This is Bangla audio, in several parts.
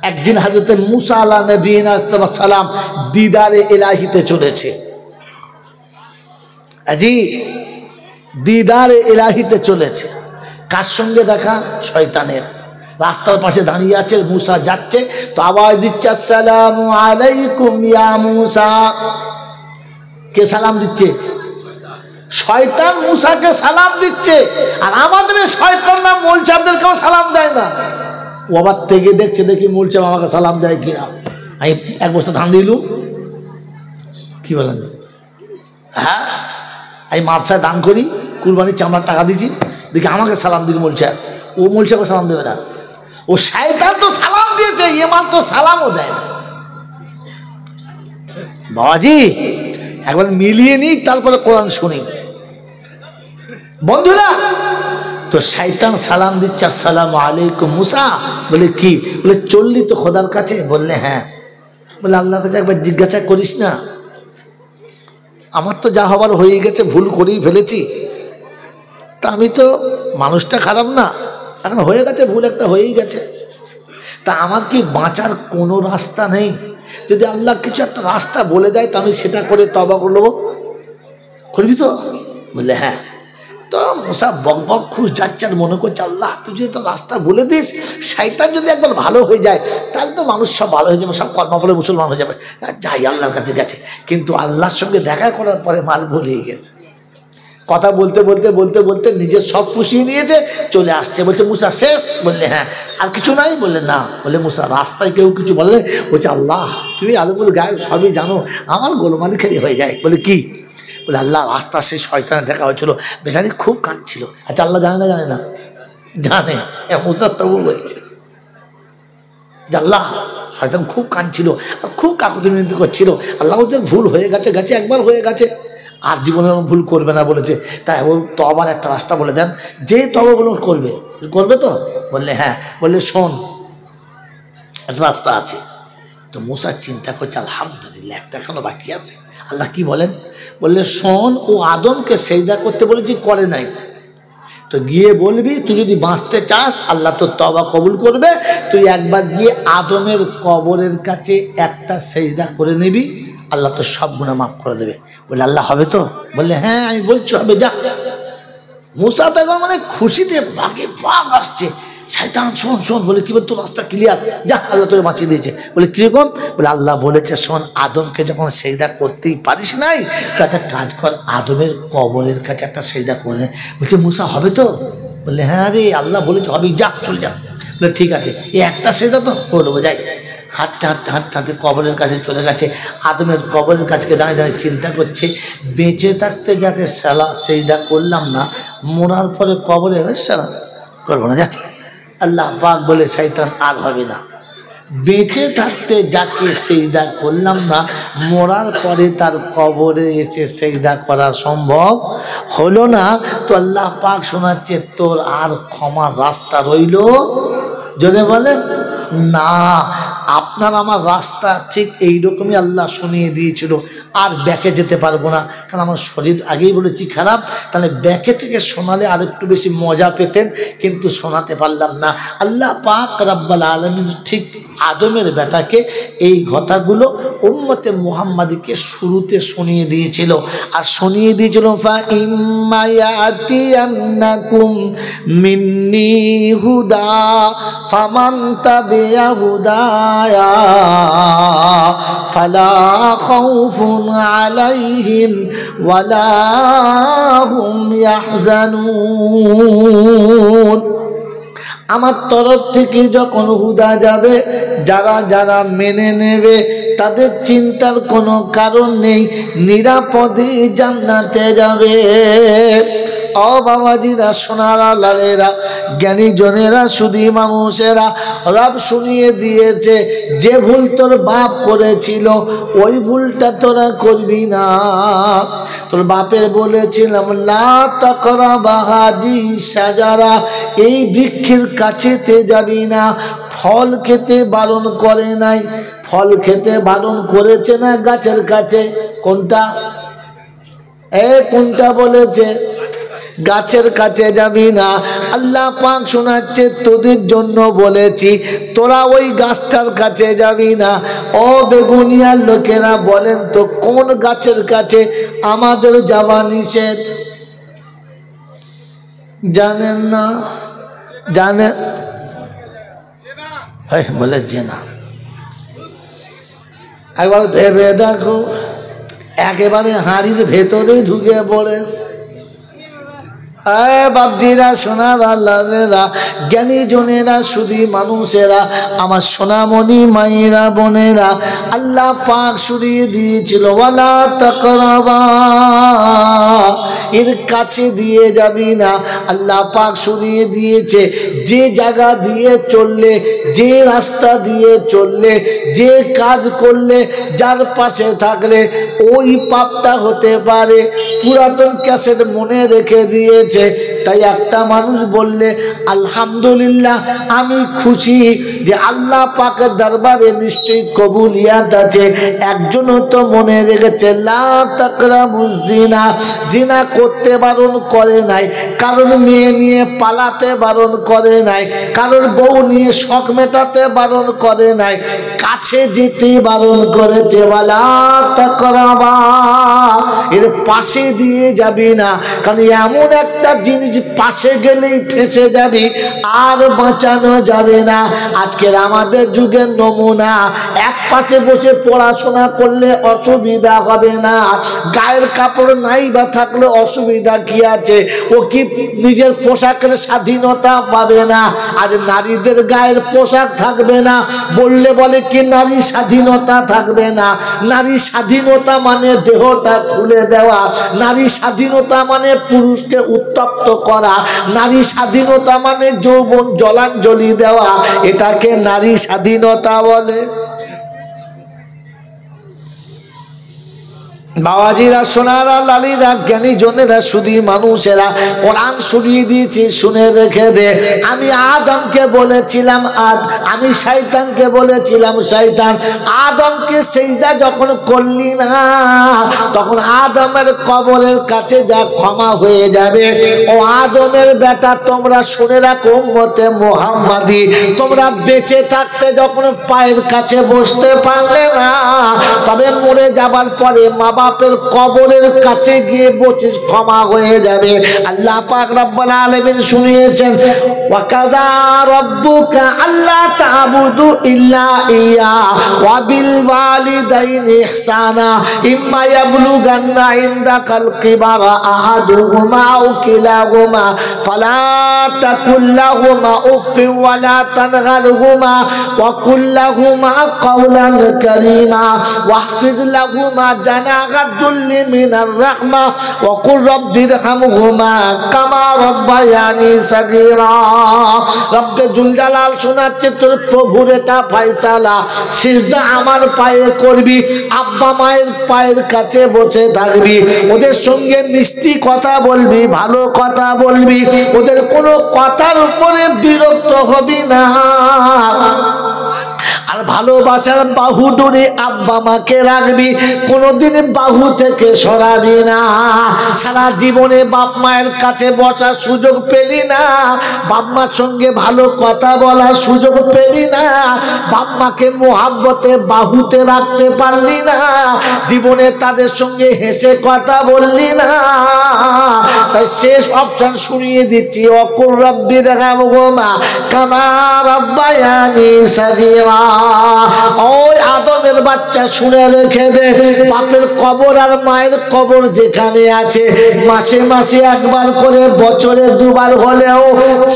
একদিন হযরত মুসা আলাইহিস নবীনা সালাম দিদারে ইলাহিতে চলেছে। আজি দিদারে ইলাহিতে চলেছে। কার সঙ্গে দেখা? শয়তানের। রাস্তার পাশে দাঁড়িয়ে আছে, মুসা যাচ্ছে তো আওয়াজ দিচ্ছে, আসসালামু আলাইকুম ইয়া মুসা। কে সালাম দিচ্ছে? শয়তান মুসাকে সালাম দিচ্ছে। আর আমাদের শয়তানরা মৌলচাবদেরকেও সালাম দেয় না। ও আবার থেকে দেখছে, দেখি মৌলচাব আমাকে সালাম দেয় কিনা। আমি এক বছর ধান দিলুম, কি বলেন, হ্যাঁ আমি মাদ্রাসায় দান করি, কুরবানির চামড়ার টাকা দিয়েছি, দেখি আমাকে সালাম দিল মৌলচাব। ও মৌলচাবকে সালাম দেবে না। ও শয়তান তো সালাম দিয়েছে, ইমান তো সালামও দেয় না। বাবাজি একবার মিলিয়ে নিই, তারপরে কোরআন শুনি। বন্ধুরা, তো শয়তান সালাম দিচ্ছে, আসসালামু আলাইকুম মুসা। বলে কি? বলে চললি তো খোদার কাছে? বললে হ্যাঁ। বলে আল্লাহর কাছে একবার জিজ্ঞাসা করিস না, আমার তো যা হবার হয়ে গেছে, ভুল করেই ফেলেছি, তা আমি তো মানুষটা খারাপ না, এখন হয়ে গেছে, ভুল একটা হয়েই গেছে, তা আমার কি বাঁচার কোনো রাস্তা নেই? যদি আল্লাহ কিছু একটা রাস্তা বলে দেয় তো আমি সেটা করে তওবা করব, করবি তো? বললে হ্যাঁ। তো মুসা বক বক খুশ যাচ্ছে, আর মনে করছে আল্লাহ তুই যদি তো রাস্তা বলে দিস, শয়তান যদি একবার ভালো হয়ে যায় তাহলে তো মানুষ সব ভালো হয়ে যাবে, সব কর্ম করে মুসলমান হয়ে যাবে। যাই আল্লাহর কাছে গেছে, কিন্তু আল্লাহর সঙ্গে দেখা করার পরে মাল ভুলেই গেছে। কথা বলতে বলতে বলতে বলতে নিজের সব পুষিয়ে নিয়েছে, চলে আসছে। বলছে মুসা শেষ? বললে হ্যাঁ। আর কিছু নাই? বললে না। বলে মুসা রাস্তায় কেউ কিছু বলে? বলছে আল্লাহ তুমি আলমুল গায়েব সবই জানো, আমার গোলমালি খেলি হয়ে যায়। বলে কি? বলে আল্লাহ রাস্তা সেই শয়তানের দেখা হয়েছিল, বেচারি খুব কাঁদছিল। আচ্ছা আল্লাহ জানে না? জানে না? জানে। মুসা তবু বলছে যে আল্লাহ শয়তান খুব কাঁদছিল আর খুব কাকুতি মিনতি করছিল, আল্লাহ ওদের ভুল হয়ে গেছে, গেছে একবার হয়ে গেছে, আর জীবনে ভুল করবে না বলেছে। তাই তওবার একটা রাস্তা বলে দেন, যে তওবা বলুন করবে, করবে তো? বললে হ্যাঁ। বললে শোন একটা রাস্তা আছে। তো মুসা চিন্তা করছে আলহামদুলিল্লাহ একটা এখনো বাকি আছে। আল্লাহ কি বলেন? বললে শোন, ও আদমকে সেজদা করতে বলেছি, করে নাই, তো গিয়ে বলবি তুই যদি বাঁচতে চাস আল্লাহ তোর তওবা কবুল করবে, তুই একবার গিয়ে আদমের কবরের কাছে একটা সেজদা করে নিবি, আল্লাহ তোর সব গুনাহ মাফ করে দেবে। বলে আল্লাহ হবে তো? বললে হ্যাঁ আমি বলছি হবে, যা। মুসা তো একবার মানে খুশিতে বাগে বাঘ আসছে। শয়তান শোন শোন, বলে কি বল, তোর রাস্তা ক্লিয়ার, যা আল্লাহ তোকে বাঁচিয়ে দিয়েছে। বলে কিরকম? বলে আল্লাহ বলেছে শোন, আদমকে যখন সেজদা করতেই পারিস নাই, তো একটা কাজ কর, আদমের কবরের কাছে একটা সেজদা করে। বলছে মুসা হবে তো? বললে হ্যাঁ রে আল্লাহ বলেছে হবে, যা চলে যা। বলে ঠিক আছে, এই একটা সেজদা তো করে দেবো, যাই। হাঁটতে হাঁটতে হাঁটতে হাঁটতে কবরের কাছে চলে গেছে। আদমের কবরের কাছে দাঁড়িয়ে দাঁড়িয়ে চিন্তা করছে, বেঁচে থাকতে যাকে সেজদা করলাম না, মরার পরে কবরে সালা করবো না, যা। আল্লাহ পাক বলে শয়তান আর হবে না। বেঁচে থাকতে যাকে সেজদা করলাম না, মরার পরে তার কবরে এসে সেজদা করা সম্ভব হলো না। তো আল্লাহ পাক শোনাচ্ছে, তোর আর ক্ষমার রাস্তা রইল? যদি বলে না, আপনার আমার রাস্তা ঠিক এইরকমই আল্লাহ শুনিয়ে দিয়েছিল, আর ব্যাকে যেতে পারবো না, কারণ আমার শরীর আগেই বলেছি খারাপ, তাহলে ব্যাকে থেকে শোনালে আর একটু বেশি মজা পেতেন, কিন্তু শোনাতে পারলাম না। আল্লাহ পাক রব্বুল আলামিন ঠিক আদমের বেটাকে এই কথাগুলো উম্মতে মুহাম্মাদিকে শুরুতে শুনিয়ে দিয়েছিল, আর শুনিয়ে দিয়েছিল ফা ইম্মা ইয়াতিয়ান্নাকুম মিন্নি হুদা ফামান তাবিয়া হুদায়া ফালা খাউফুন আলাইহিম ওয়ালা হুম ইয়াহজানুন। আমার তরফ থেকে যখন হুদা যাবে, যারা যারা মেনে নেবে তাদের চিন্তার কোনো কারণ নেই, নিরাপদে জান্নাতে যাবে। ও বাবাজিরা, সোনারা লালেরা, জ্ঞানী জনেরা, শুধু মানুষেরা, রব শুনিয়ে দিয়েছে, যে ভুল তোর বাপ করেছিল ওই ভুলটা তোরা করবি না। তোর বাপের বলেছিলাম লা তাকরাবা হাযিহি শাজারা, এই বৃক্ষের কাছেতে যাবি না, ফল খেতে বারণ করে নাই, ফল খেতে বারণ করেছে না গাছের কাছে? কোনটা? কোনটা বলেছে? গাছের কাছে যাবি না। আল্লাহ পাক শোনাচ্ছে তোদের জন্য বলেছি, তোরা ওই গাছটার কাছে যাবি না। ও বেগুনিয়ার লোকেরা বলেন তো কোন গাছের কাছে আমাদের যাওয়া নিষেধ? জানেন না? জানেন? বলে জেনা। একবার ভেবে দেখো, একেবারে হাঁড়ির ভেতরে ঢুকে পড়েছে। বাপজিরা, সোনার আল্লাহরা, জ্ঞানী জনেরা, শুধু মানুষেরা, আমার সোনামণি মায়েরা, বোনেরা, আল্লাহ পাক শুনিয়ে দিয়েছিল ওয়ালা তাকরাবা, এর কাছে দিয়ে যাবি না। আল্লাহ পাক শুনিয়ে দিয়েছে যে জায়গা দিয়ে চললে, যে রাস্তা দিয়ে চললে, যে কাজ করলে, যার পাশে থাকলে ওই পাপটা হতে পারে। পুরাতন ক্যাসেট মনে রেখে দিয়েছে। তাই একটা মানুষ বললে আলহামদুলিল্লাহ, আমি খুশি যে আল্লাহ পাকের দরবারে নিশ্চয়ই কবুলিয়াত আছে। একজনও তো মনে রেখেছে লা তাকরাবুজ জিনা, জিনা করতে বারণ করে নাই, কারণ মেয়ে নিয়ে পালাতে বারণ করে নাই, কারণ বউ নিয়ে শখ মেটাতে বারণ করে নাই, কাছে যেতে বারণ করেছে ওয়ালা তাকরাবা, এর পাশে দিয়ে যাবি না। কারণ এমন একটা জিনিস পাশে গেলেই ফেঁসে যাবি, আর বাঁচানো যাবে না। আজকের আমাদের যুগের নমুনা, এক পাশে বসে পড়াশোনা করলে অসুবিধা হবে না, গায়ের কাপড় নাই বা থাকলে অসুবিধা কি আছে? ও কি নিজের পোশাকের স্বাধীনতা পাবে না? আজ নারীদের গায়ের পোশাক থাকবে না বললে বলে কি নারী স্বাধীনতা থাকবে না? নারী স্বাধীনতা মানে দেহটা খুলে দেওয়া, নারী স্বাধীনতা মানে পুরুষকে উত্তপ্ত করা, নারী স্বাধীনতা মানে যৌবন জলাঞ্জলি দেওয়া, এটাকে নারী স্বাধীনতা বলে। বাবাজিরা, সোনারা, লালিরা, জ্ঞানী জনেরা, শুধু মানুষেরা, কোরআন শুনিয়ে দিয়েছি, শুনে রেখে দে। আমি আদমকে বলেছিলাম আমি শয়তানকে বলেছিলাম শয়তান, আদমকে সিজদা যখন করলি না, তখন আদমের কবরের কাছে যা ক্ষমা হয়ে যাবে। ও আদমের বেটা, তোমরা শুনে রাখো উম্মতে মুহাম্মাদি, তোমরা বেঁচে থাকতে যখন পায়ের কাছে বসতে পারলে না, তবে মরে যাবার পরে মা বাপের কবরের কাছে গিয়ে বসে ক্ষমা হয়ে যাবে। আল্লাহ পাক রব্বুল আলামিন শুনিয়েছেন ওয়াকাযা রাব্বুকা আল্লা তা'বুদু ইল্লা ইয়া ওয়া বিল ওয়ালিদাইনি ইহসানা ইম্মা ইয়াবলুগান্না ইনদাকাল কিবারা আহাদুহুমা আও কিলাহুমা ফালা তাকুল লাহুমা উফফিন ওয়া লা তানহারহুমা ওয়া কুল লাহুমা কাওলান কারীমা ওয়াহফিজ লাহুমা জানাহা দুল্লি মিনার রাহমা ওয়া কুর রাব্বিরহামহুমা কামা রাব্বায়ানি সাগীরা। রব্বে জুল জালাল শোনাচ্ছে তোর প্রভুর এটা ফয়সালা, সিজদা আমার পায়ে করবি, আব্বা মায়ের পায়ের কাছে বসে থাকবি, ওদের সঙ্গে মিষ্টি কথা বলবি, ভালো কথা বলবি, ওদের কোনো কথার উপরে বিরক্ত হবি না, আর ভালোবাসার বাহু ডোরে আব্বা মাকে রাখবি, কোনোদিন বাহু থেকে সরাবি না। সারা জীবনে বাপ মায়ের কাছে বসার সুযোগ পেলি না, বাপ মার সঙ্গে ভালো কথা বলার সুযোগ পেলি না, বাপ মাকে মোহাব্বতে বাহুতে রাখতে পারলি না, জীবনে তাদের সঙ্গে হেসে কথা বললি না। তাই শেষ অপশন শুনিয়ে দিচ্ছি, ওয়াকুর রাব্বিরহামহুমা কামা রাব্বায়ানি সাগীরা। ওই আদমের বাচ্চা শুনে রেখে দে, বাপের কবর আর মায়ের কবর যেখানে আছে, মাসে মাসে একবার করে, বছরে দুবার হলেও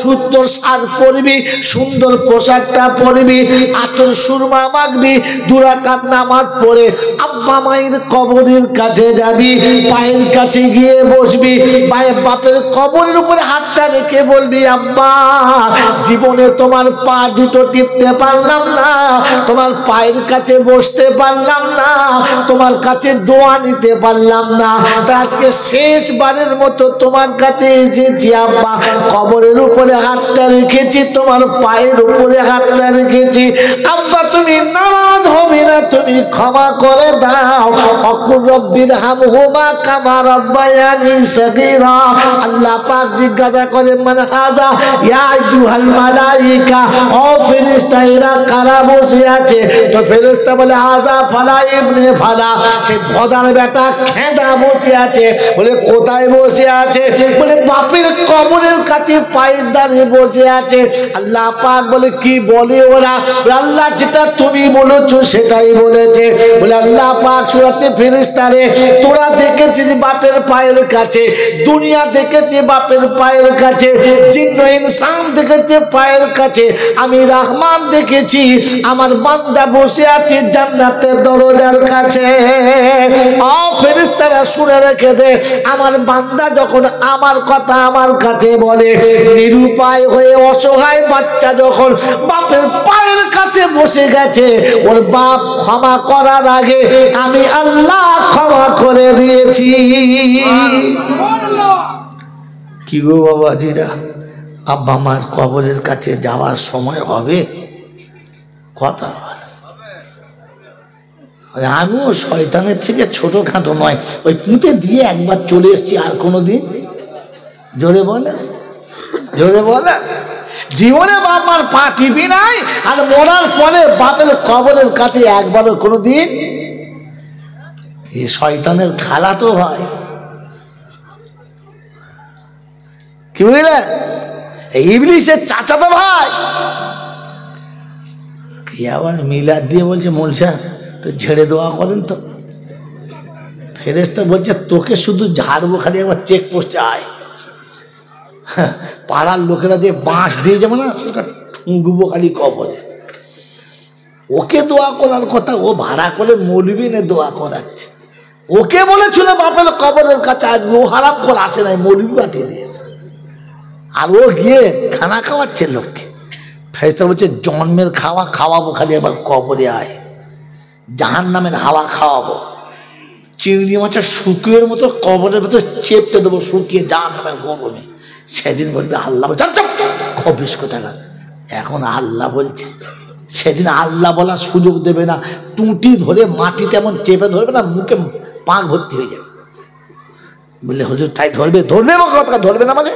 সুন্দর সাজ পরবি, সুন্দর পোশাকটা পরবি, আতর সুরমা মাখবি, 2 রাকাত নামাজ পড়ে আব্বা মায়ের কবরের কাছে যাবি, পায়ের কাছে গিয়ে বসবি, বাপের কবরের উপরে হাতটা রেখে বলবি আব্বা, জীবনে তোমার পা দুটো টিপতে পারলাম না, তোমার পায়ের কাছে বসতে পারলাম না, তোমার কাছে দোয়া নিতে পারলাম না, তা আজকে শেষবারের মতো তোমার কাছে এসেছি আব্বা, কবরের উপরে হাতটা রেখেছি, তোমার পায়ের উপরে হাতটা রেখেছি আব্বা, তুমি তুমি নারাজ হবে না, তুমি ক্ষমা করে দাও। অকুর রব্বির হামহুমা কামা রাব্বায়ানি সগীরা। আল্লাহ পাক জিজ্ঞাসা করে মান হাযা ইয়া আইয়ুহাল মালাইকা, ও ফেরেশতা এরা কারা বসে আছে? তো ফেরেশতা বলে হাযা ফালা ইবনে ফালা, সে ভদার বেটা খেদা বসে আছে। বলে কোথায় বসে আছে? বলে বাপের কবরের কাছে পায়ের দাঁড়িয়ে বসে আছে। আল্লাহ পাক বলে কি বলে ওরা? আল্লাহ যেটা তুমি বলেছো সেটাই বলেছে। বলে আল্লাহ পাক শোনাচ্ছে ফেরেশতারে, তোরা দেখেছিস বাপের পায়ের কাছে, দুনিয়া দেখেছে বাপের পায়ের কাছে, জিন্ন ইনসান দেখেছে পায়ের কাছে, আমি রহমান দেখেছি আমার বান্দা বসে আছে জান্নাতের দরজার কাছে। ও ফেরেশতারা শুনে রেখে দে, আমার বান্দা যখন আমার কথা আমার কাছে বলে, নিরুপায় হয়ে অসহায় বাচ্চা যখন বাপের পায়ের কাছে বসে গেছে, ওর বাপ ক্ষমা করার আগে আমি আল্লাহ ক্ষমা করে দিয়েছি। কি গো বাবাজিরা, আব্বা মার কবরের কাছে যাওয়ার সময় হবে? কথা আমিও শয়তানের থেকে ছোটখাটো নয়, ওই পুঁতে দিয়ে একবার চলে এসছি, আর কোনোদিন। জোরে বলে, জোরে বলে। জীবনে বাবার পা টিপি নাই, আর মরার পরে বাপের কবরের কাছে একবারও কোনোদিন। এই শয়তানের খালা তো ভাই, কি বুঝলে, ইবলিসের চাচাতো ভাই। আবার মিলাদ দিয়ে বলছে মোলসা তো ঝেড়ে দোয়া করেন তো। ফেরেশতা বলছে তোকে শুধু ঝাড়বো, খালি একবার চেক পোস্টে আয়। পাড়ার লোকেরা যে বাঁশ দিয়ে যাবে না, সেটা ঠুঙ্গবো খালি কবরে। ওকে দোয়া করার কথা, ও ভাড়া করে মৌলবি নে দোয়া করাচ্ছে। ওকে বলেছিল বাপের কবরের কাছে আসবে, ও হারাম করে আসে নাই, মৌলবি পাঠিয়ে দিয়েছে। আর ও গিয়ে খানা খাওয়াচ্ছে লোককে। ফেরেশতা বলছে জন্মের খাওয়া খাওয়াবো, খালি এবার কবরে আয়, জাহান্নামের হাওয়া খাওয়াবো। চিংড়ি মাছের শুকিয়ের মতো কবরের ভেতর চেপটে দেবো, শুকিয়ে জাহান্নামের গরমে। সেদিন বলবে আল্লাহ, খবিস কোথায়। এখন আল্লাহ বলছে, সেদিন আল্লাহ বলার সুযোগ দেবে না, টুটি ধরে মাটিতে এমন চেপে ধরবে না, মুখে পাক ভর্তি হয়ে যাবে। বললে হুজুর তাই ধরবে? ধরবে কথা ধরবে না মানে?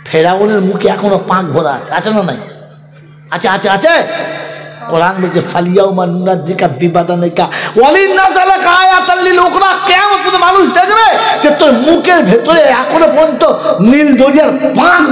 ফেরাউনের মুখে এখনো পাক ভরা আছে, আছে না নাই? আছে, আছে, আছে। কোরআন বলছে ফালিয়াউমা নুনাজ্জিকা বিবাদানিকা ওয়ালিন্নাসালাকা আয়াতাল লিল উখরা। কিয়ামত পর্যন্ত মানুষ দেখবে যে তোর মুখের ভেতরে এখনো পর্যন্ত নীল দরিয়ার পাক